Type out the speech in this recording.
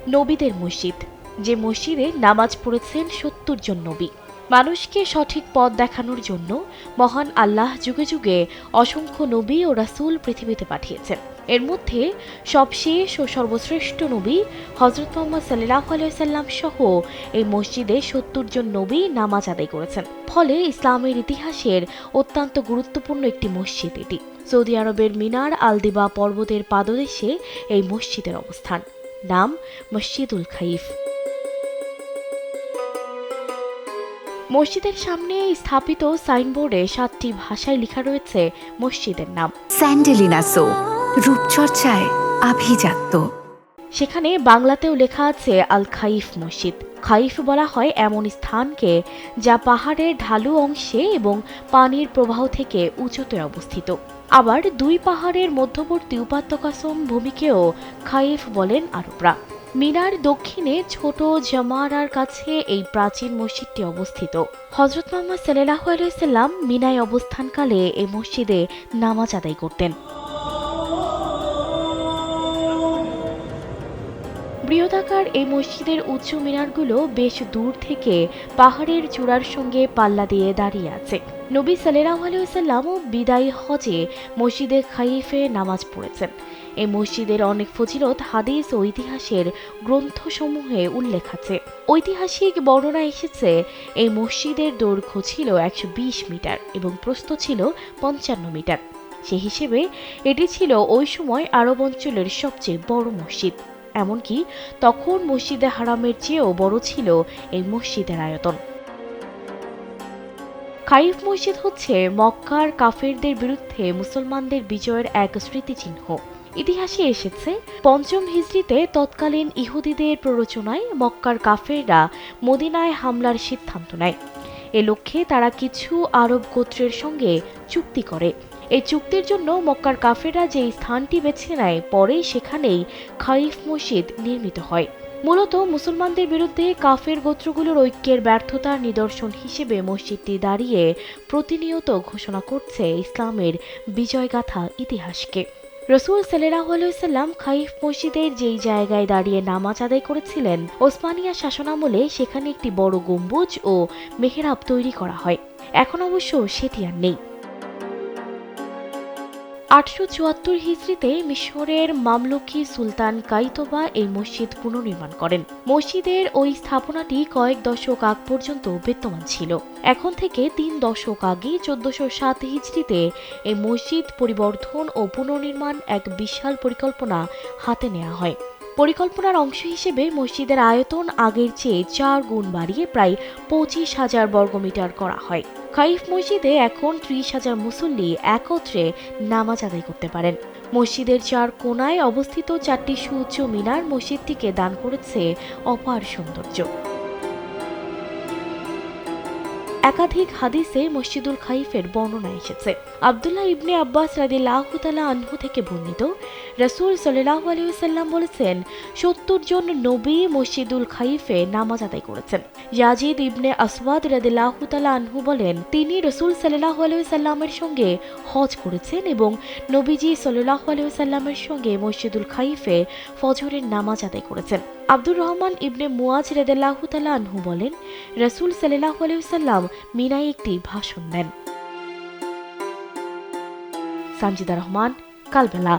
নবীদের মসজিদ, যে মসজিদে নামাজ পড়েছেন ৭০ জন নবী। মানুষকে সঠিক পথ দেখানোর জন্য মহান আল্লাহ যুগে যুগে অসংখ্য নবী ও রাসূল পৃথিবীতে পাঠিয়েছেন। এর মধ্যে সবশেষ ও সর্বশ্রেষ্ঠ নবী হযরত মুহাম্মদ সাল্লাল্লাহু আলাইহি ওয়াসাল্লাম সহ এই মসজিদে ৭০ জন নবী নামাজ আদায় করেছেন। ফলে ইসলামের ইতিহাসের অত্যন্ত গুরুত্বপূর্ণ একটি মসজিদ এটি। সৌদি আরবের মিনার আল-দিবা পর্বতের পাদদেশে এই মসজিদের অবস্থান। নাম মসজিদুল খাইফ। মসজিদের সামনে স্থাপিত সাইনবোর্ডে ৭টি ভাষায় লেখা রয়েছে মসজিদের নাম। স্যান্ডেলিনা সো, রূপচর্চায় আভিজাত্য। সেখানে বাংলাতেও লেখা আছে আল খাইফ মসজিদ। খাইফ বলা হয় এমন স্থানকে যা পাহাড়ের ঢালু অংশে এবং পানির প্রবাহ থেকে উঁচুতে অবস্থিত। আবার দুই পাহাড়ের মধ্যবর্তী উপত্যকা ভূমিকেও খাইফ বলেন আরবরা। মিনার দক্ষিণে ছোট জামারার কাছে এই প্রাচীন মসজিদটি অবস্থিত। হযরত মুহাম্মদ সাল্লাল্লাহু আলাইহি ওয়াসাল্লাম মিনায় অবস্থানকালে এই মসজিদে নামাজ আদায় করতেন। বৃহদাকার এই মসজিদের উঁচু মিনারগুলো বেশ দূর থেকে পাহাড়ের চূড়ার সঙ্গে পাল্লা দিয়ে দাঁড়িয়ে আছে। নবী সাল্লাল্লাহু আলাইহি ওয়াসাল্লাম বিদায়ী হজে মসজিদে খাইফে নামাজ পড়েছেন। এই মসজিদের অনেক ফজিলত হাদিস ও ইতিহাসের গ্রন্থসমূহে উল্লেখ আছে। ঐতিহাসিক বর্ণনা এসেছে এই মসজিদের দৈর্ঘ্য ছিল ১২০ মিটার এবং প্রস্থ ছিল ৫৫ মিটার। সে হিসেবে এটি ছিল ওই সময় আরব অঞ্চলের সবচেয়ে বড় মসজিদ। এমনকি তখন মসজিদে হারামের চেয়েও বড় ছিল এই মসজিদের আয়তন। খাইফ মসজিদ হচ্ছে মক্কার কাফেরদের বিরুদ্ধে মুসলমানদের বিজয়ের এক স্মৃতিচিহ্ন। ইতিহাসে এসেছে ৫ম হিজরিতে তৎকালীন ইহুদিদের প্ররোচনায় মক্কার কাফেররা মদিনায় হামলার সিদ্ধান্ত নেয়। এ লক্ষ্যে তারা কিছু আরব গোত্রের সঙ্গে চুক্তি করে। এই চুক্তির জন্য মক্কার কাফেররা যে স্থানটি বেছে নেয়, পরে সেখানেই খাইফ মসজিদ নির্মিত হয়। মূলত মুসলমানদের বিরুদ্ধে কাফের গোত্রগুলোর ঐক্যের ব্যর্থতার নিদর্শন হিসেবে মসজিদটি দাঁড়িয়ে প্রতিনিয়ত ঘোষণা করছে ইসলামের বিজয়গাথা ইতিহাসকে। রাসূল সাল্লাল্লাহু আলাইহি ওয়াসাল্লাম খাইফ মসজিদের যেই জায়গায় দাঁড়িয়ে নামাজ আদায় করেছিলেন, ওসমানিয়া শাসনামলে সেখানে একটি বড় গম্বুজ ও মেহরাব তৈরি করা হয়। এখন অবশ্য সেটি আর নেই। ৮৭৪ হিজরিতে মিশরের মামলুকি সুলতান কাইতবা এই মসজিদ পুনর্নির্মাণ করেন। মসজিদের ওই স্থাপনাটি কয়েক দশক আগ পর্যন্ত বিদ্যমান ছিল। এখন থেকে ৩ দশক আগে ১৪০৭ হিজরিতে এই মসজিদ পরিবর্ধন ও পুনর্নির্মাণ এক বিশাল পরিকল্পনা হাতে নেওয়া হয়। পরিকল্পনার অংশ হিসেবে মসজিদের আয়তন আগের চেয়ে ৪ গুণ বাড়িয়ে প্রায় ২৫,০০০ বর্গমিটার করা হয়। খাইফ মসজিদে এখন ৩০,০০০ মুসল্লি একত্রে নামাজ আদায় করতে পারেন। মসজিদের ৪ কোণায় অবস্থিত ৪টি সুউচ্চ মিনার মসজিদটিকে দান করেছে অপার সৌন্দর্য। একাধিক হাদিসে মসজিদুল খাইফের বর্ণনা এসেছে। আব্দুল্লাহ ইবনে আব্বাস রাদিয়াল্লাহু তাআলা আনহু থেকে বর্ণিত, রাসূল সাল্লাল্লাহু আলাইহি ওয়াসাল্লাম বলেছেন, ৭০ জন নবী মসজিদুল খাইফে নামাজ আদায় করেছেন। ইয়াজিদ ইবনে আসওয়াদ রাদিয়াল্লাহু তাআলা আনহু বলেন, তিনি রাসূল সাল্লাল্লাহু আলাইহি ওয়াসাল্লামের সঙ্গে হজ করেছেন এবং নবীজি সাল্লাল্লাহু আলাইহি ওয়াসাল্লামের সঙ্গে মসজিদুল খাইফে ফজরের নামাজ আদায় করেছেন। আব্দুর রহমান ইবনে মুয়াজ রাদিয়াল্লাহু তাআলা আনহু বলেন, রাসূল সাল্লাল্লাহু আলাইহি ওয়াসাল্লাম মিনায় একটি ভাষণ দেন। সানজিদা রহমান, কালবেলা।